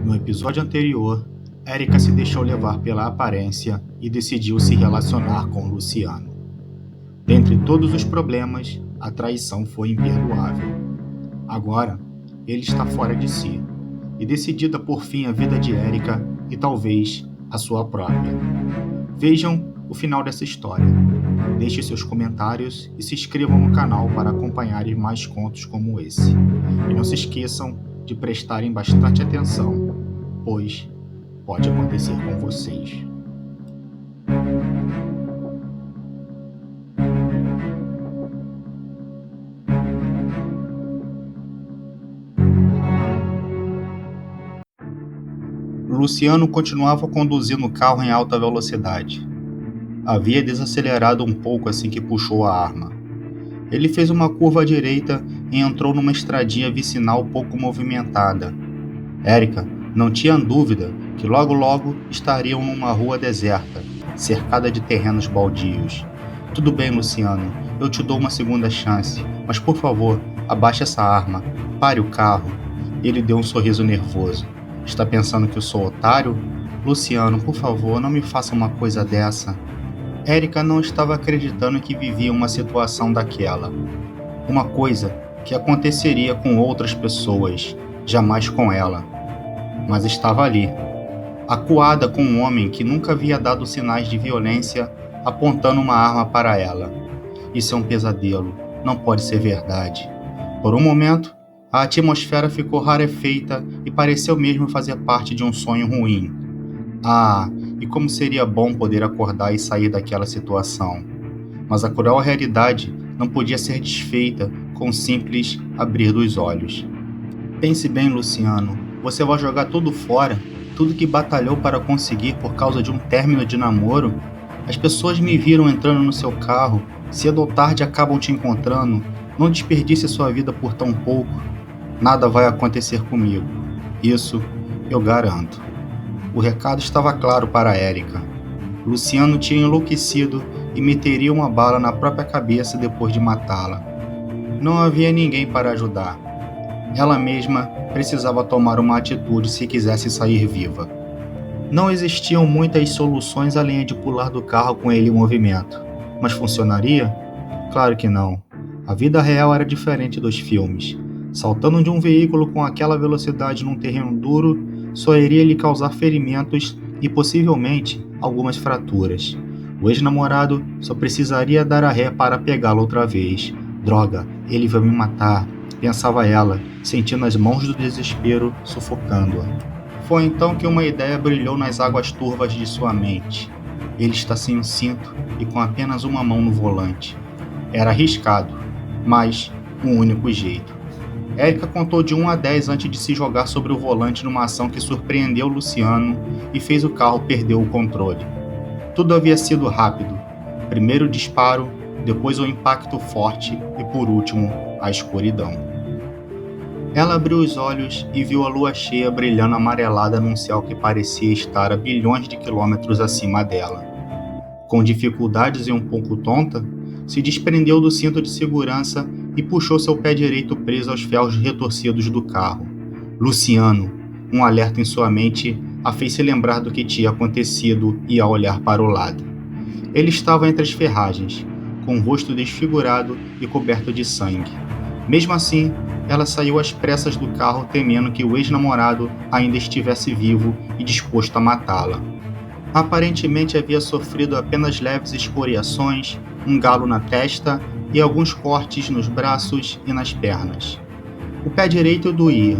No episódio anterior, Erika se deixou levar pela aparência e decidiu se relacionar com Luciano. Dentre todos os problemas, a traição foi imperdoável. Agora, ele está fora de si e decidido a pôr fim à vida de Erika e talvez a sua própria. Vejam o final dessa história. Deixe seus comentários e se inscrevam no canal para acompanharem mais contos como esse. E não se esqueçam de prestarem bastante atenção, pois pode acontecer com vocês. Luciano continuava conduzindo o carro em alta velocidade. Havia desacelerado um pouco assim que puxou a arma. Ele fez uma curva à direita e entrou numa estradinha vicinal pouco movimentada. Erika não tinha dúvida que logo estariam numa rua deserta, cercada de terrenos baldios. Tudo bem, Luciano, eu te dou uma segunda chance, mas por favor, abaixe essa arma, pare o carro. Ele deu um sorriso nervoso. Está pensando que eu sou otário? Luciano, por favor, não me faça uma coisa dessa. Erika não estava acreditando que vivia uma situação daquela. Uma coisa que aconteceria com outras pessoas, jamais com ela. Mas estava ali, acuada com um homem que nunca havia dado sinais de violência, apontando uma arma para ela. Isso é um pesadelo, não pode ser verdade. Por um momento, a atmosfera ficou rarefeita e pareceu mesmo fazer parte de um sonho ruim. E como seria bom poder acordar e sair daquela situação. Mas a cruel realidade não podia ser desfeita com o simples abrir dos olhos. Pense bem, Luciano, você vai jogar tudo fora, tudo que batalhou para conseguir por causa de um término de namoro? As pessoas me viram entrando no seu carro, cedo ou tarde acabam te encontrando, não desperdice sua vida por tão pouco. Nada vai acontecer comigo, isso eu garanto. O recado estava claro para Erika. Luciano tinha enlouquecido e meteria uma bala na própria cabeça depois de matá-la. Não havia ninguém para ajudar. Ela mesma precisava tomar uma atitude se quisesse sair viva. Não existiam muitas soluções além de pular do carro com ele em movimento. Mas funcionaria? Claro que não. A vida real era diferente dos filmes. Saltando de um veículo com aquela velocidade num terreno duro só iria lhe causar ferimentos e possivelmente algumas fraturas. O ex-namorado só precisaria dar a ré para pegá-la outra vez. Droga, ele vai me matar, pensava ela, sentindo as mãos do desespero sufocando-a. Foi então que uma ideia brilhou nas águas turvas de sua mente. Ele está sem um cinto e com apenas uma mão no volante. Era arriscado, mas o único jeito. Erika contou de 1 a 10 antes de se jogar sobre o volante numa ação que surpreendeu Luciano e fez o carro perder o controle. Tudo havia sido rápido. Primeiro o disparo, depois o impacto forte e, por último, a escuridão. Ela abriu os olhos e viu a lua cheia brilhando amarelada num céu que parecia estar a bilhões de quilômetros acima dela. Com dificuldades e um pouco tonta, se desprendeu do cinto de segurança e puxou seu pé direito preso aos ferros retorcidos do carro. Luciano, um alerta em sua mente, a fez se lembrar do que tinha acontecido e a olhar para o lado. Ele estava entre as ferragens, com o rosto desfigurado e coberto de sangue. Mesmo assim, ela saiu às pressas do carro temendo que o ex-namorado ainda estivesse vivo e disposto a matá-la. Aparentemente havia sofrido apenas leves escoriações, um galo na testa e alguns cortes nos braços e nas pernas. O pé direito doía,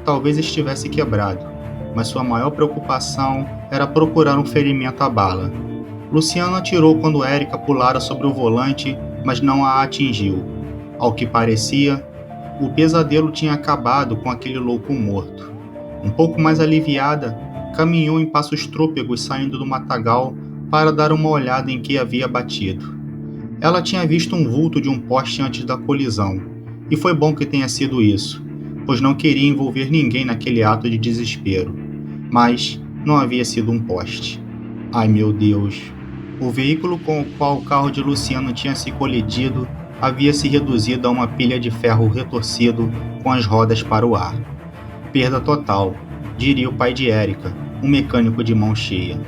talvez estivesse quebrado, mas sua maior preocupação era procurar um ferimento à bala. Luciano atirou quando Erika pulara sobre o volante, mas não a atingiu. Ao que parecia, o pesadelo tinha acabado com aquele louco morto. Um pouco mais aliviada, caminhou em passos trôpegos saindo do matagal para dar uma olhada em que havia batido. Ela tinha visto um vulto de um poste antes da colisão, e foi bom que tenha sido isso, pois não queria envolver ninguém naquele ato de desespero. Mas não havia sido um poste. Ai meu Deus! O veículo com o qual o carro de Luciano tinha se colidido havia se reduzido a uma pilha de ferro retorcido com as rodas para o ar. Perda total. diria o pai de Erika, um mecânico de mão cheia.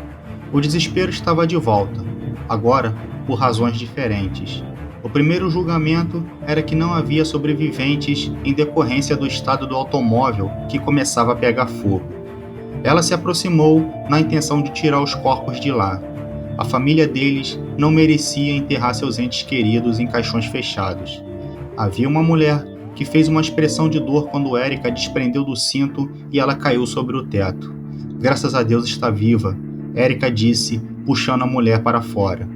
O desespero estava de volta, agora por razões diferentes. O primeiro julgamento era que não havia sobreviventes em decorrência do estado do automóvel que começava a pegar fogo. Ela se aproximou na intenção de tirar os corpos de lá. A família deles não merecia enterrar seus entes queridos em caixões fechados. Havia uma mulher que fez uma expressão de dor quando Erika desprendeu do cinto e ela caiu sobre o teto. Graças a Deus está viva, Erika disse, puxando a mulher para fora.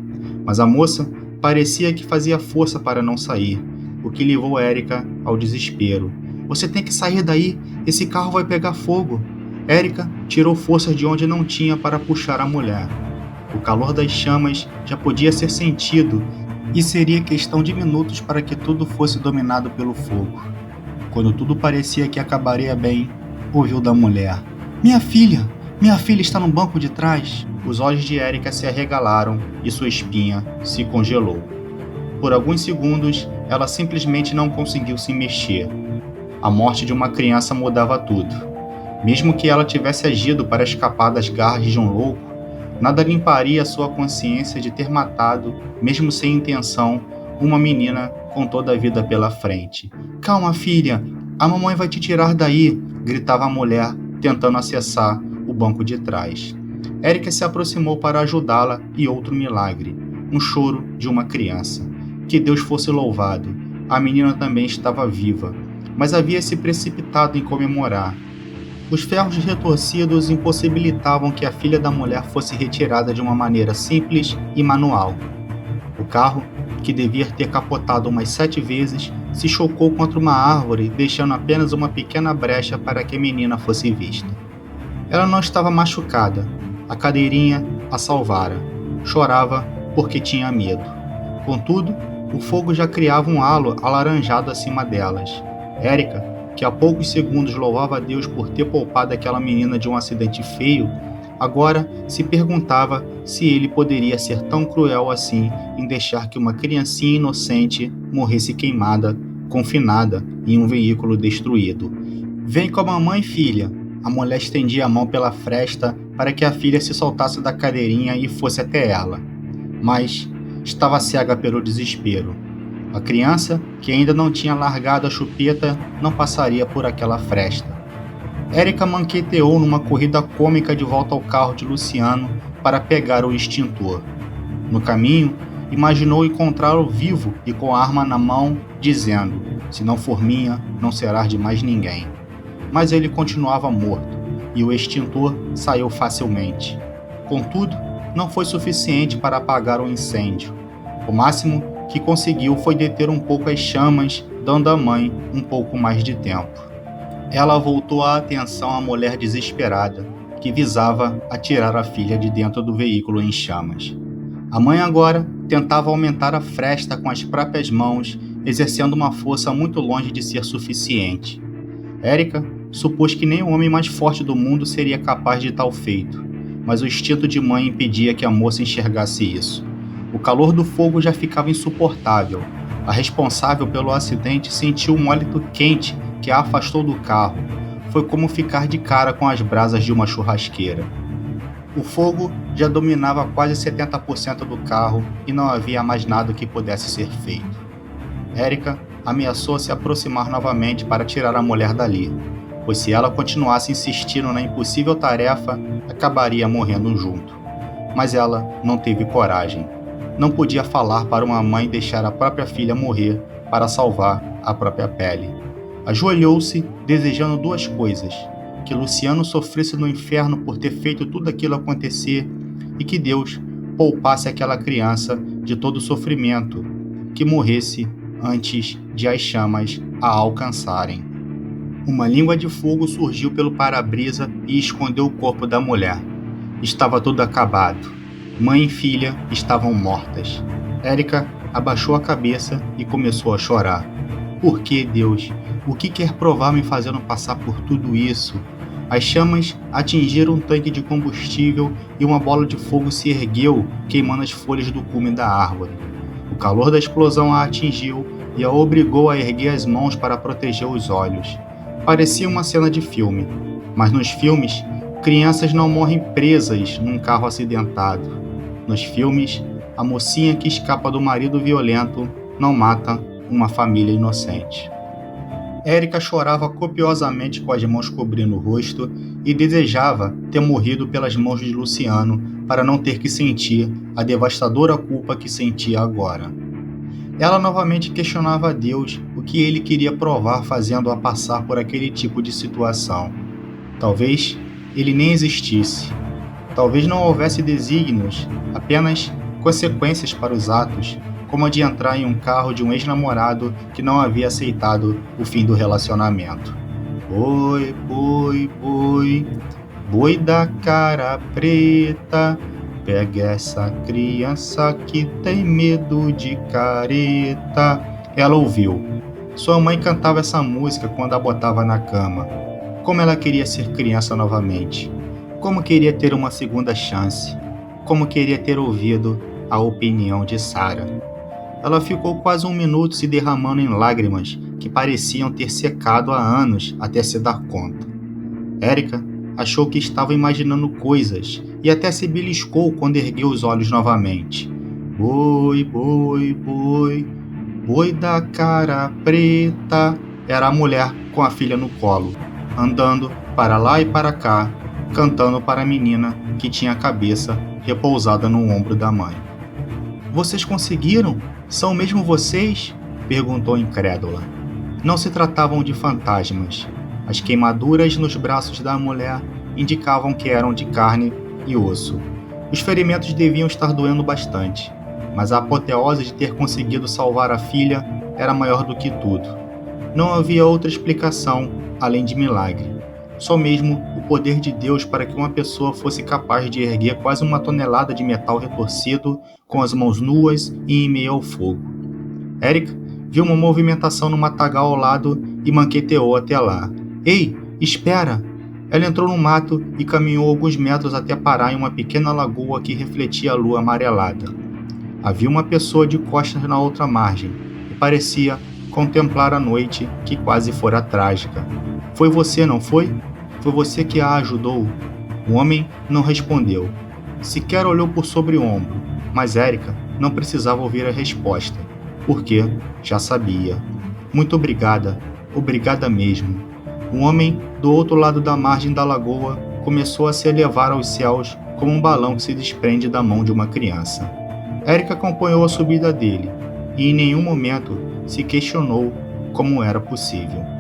Mas a moça parecia que fazia força para não sair, o que levou Erika ao desespero. Você tem que sair daí, esse carro vai pegar fogo. Erika tirou forças de onde não tinha para puxar a mulher. O calor das chamas já podia ser sentido e seria questão de minutos para que tudo fosse dominado pelo fogo. Quando tudo parecia que acabaria bem, ouviu da mulher: Minha filha está no banco de trás. Os olhos de Erika se arregalaram e sua espinha se congelou. Por alguns segundos, ela simplesmente não conseguiu se mexer. A morte de uma criança mudava tudo. Mesmo que ela tivesse agido para escapar das garras de um louco, nada limparia sua consciência de ter matado, mesmo sem intenção, uma menina com toda a vida pela frente. Calma, filha, a mamãe vai te tirar daí, gritava a mulher, tentando acessar o banco de trás. Erika se aproximou para ajudá-la e outro milagre, um choro de uma criança. Que Deus fosse louvado, a menina também estava viva, mas havia se precipitado em comemorar. Os ferros retorcidos impossibilitavam que a filha da mulher fosse retirada de uma maneira simples e manual. O carro, que devia ter capotado umas 7 vezes, se chocou contra uma árvore, deixando apenas uma pequena brecha para que a menina fosse vista. Ela não estava machucada. A cadeirinha a salvara. Chorava porque tinha medo. Contudo, o fogo já criava um halo alaranjado acima delas. Erika, que há poucos segundos louvava a Deus por ter poupado aquela menina de um acidente feio, agora se perguntava se ele poderia ser tão cruel assim em deixar que uma criancinha inocente morresse queimada, confinada em um veículo destruído. Vem com a mamãe, filha. A mulher estendia a mão pela fresta para que a filha se soltasse da cadeirinha e fosse até ela. Mas estava cega pelo desespero. A criança, que ainda não tinha largado a chupeta, não passaria por aquela fresta. Erika manqueteou numa corrida cômica de volta ao carro de Luciano para pegar o extintor. No caminho, imaginou encontrá-lo vivo e com a arma na mão, dizendo: se não for minha, não será de mais ninguém. Mas ele continuava morto, e o extintor saiu facilmente. Contudo, não foi suficiente para apagar o incêndio. O máximo que conseguiu foi deter um pouco as chamas, dando à mãe um pouco mais de tempo. Ela voltou a atenção à mulher desesperada, que visava atirar a filha de dentro do veículo em chamas. A mãe agora tentava aumentar a fresta com as próprias mãos, exercendo uma força muito longe de ser suficiente. Erika supôs que nem o homem mais forte do mundo seria capaz de tal feito, mas o instinto de mãe impedia que a moça enxergasse isso. O calor do fogo já ficava insuportável. A responsável pelo acidente sentiu um hálito quente que a afastou do carro. Foi como ficar de cara com as brasas de uma churrasqueira. O fogo já dominava quase 70% do carro e não havia mais nada que pudesse ser feito. Erika ameaçou se aproximar novamente para tirar a mulher dali, pois se ela continuasse insistindo na impossível tarefa, acabaria morrendo junto. Mas ela não teve coragem. Não podia falar para uma mãe deixar a própria filha morrer para salvar a própria pele. Ajoelhou-se, desejando 2 coisas: que Luciano sofresse no inferno por ter feito tudo aquilo acontecer e que Deus poupasse aquela criança de todo o sofrimento, que morresse antes de as chamas a alcançarem. Uma língua de fogo surgiu pelo para-brisa e escondeu o corpo da mulher. Estava tudo acabado. Mãe e filha estavam mortas. Erika abaixou a cabeça e começou a chorar. Por que, Deus? O que quer provar me fazendo passar por tudo isso? As chamas atingiram um tanque de combustível e uma bola de fogo se ergueu, queimando as folhas do cume da árvore. O calor da explosão a atingiu e a obrigou a erguer as mãos para proteger os olhos. Parecia uma cena de filme. Mas nos filmes, crianças não morrem presas num carro acidentado. Nos filmes, a mocinha que escapa do marido violento não mata uma família inocente. Érica chorava copiosamente com as mãos cobrindo o rosto e desejava ter morrido pelas mãos de Luciano para não ter que sentir a devastadora culpa que sentia agora. Ela novamente questionava a Deus o que ele queria provar fazendo-a passar por aquele tipo de situação. Talvez ele nem existisse. Talvez não houvesse desígnios, apenas consequências para os atos, como a de entrar em um carro de um ex-namorado que não havia aceitado o fim do relacionamento. Boi, boi, boi, boi da cara preta, pega essa criança que tem medo de careta. Ela ouviu. Sua mãe cantava essa música quando a botava na cama. Como ela queria ser criança novamente. Como queria ter uma segunda chance. Como queria ter ouvido a opinião de Sarah. Ela ficou quase um minuto se derramando em lágrimas que pareciam ter secado há anos até se dar conta. Érica achou que estava imaginando coisas e até se beliscou quando ergueu os olhos novamente. Boi, boi, boi, boi da cara preta. Era a mulher com a filha no colo, andando para lá e para cá, cantando para a menina que tinha a cabeça repousada no ombro da mãe. Vocês conseguiram? São mesmo vocês? Perguntou incrédula. Não se tratavam de fantasmas. As queimaduras nos braços da mulher indicavam que eram de carne e osso. Os ferimentos deviam estar doendo bastante, mas a apoteose de ter conseguido salvar a filha era maior do que tudo. Não havia outra explicação além de milagre. Só mesmo o poder de Deus para que uma pessoa fosse capaz de erguer quase uma tonelada de metal retorcido com as mãos nuas e em meio ao fogo. Érica viu uma movimentação no matagal ao lado e manqueteou até lá. Ei, espera! Ela entrou no mato e caminhou alguns metros até parar em uma pequena lagoa que refletia a lua amarelada. Havia uma pessoa de costas na outra margem e parecia contemplar a noite que quase fora trágica. Foi você, não foi? Foi você que a ajudou? O homem não respondeu. Sequer olhou por sobre o ombro, mas Érica não precisava ouvir a resposta, porque já sabia. Muito obrigada, obrigada mesmo. O homem, do outro lado da margem da lagoa, começou a se elevar aos céus como um balão que se desprende da mão de uma criança. Érica acompanhou a subida dele e em nenhum momento se questionou como era possível.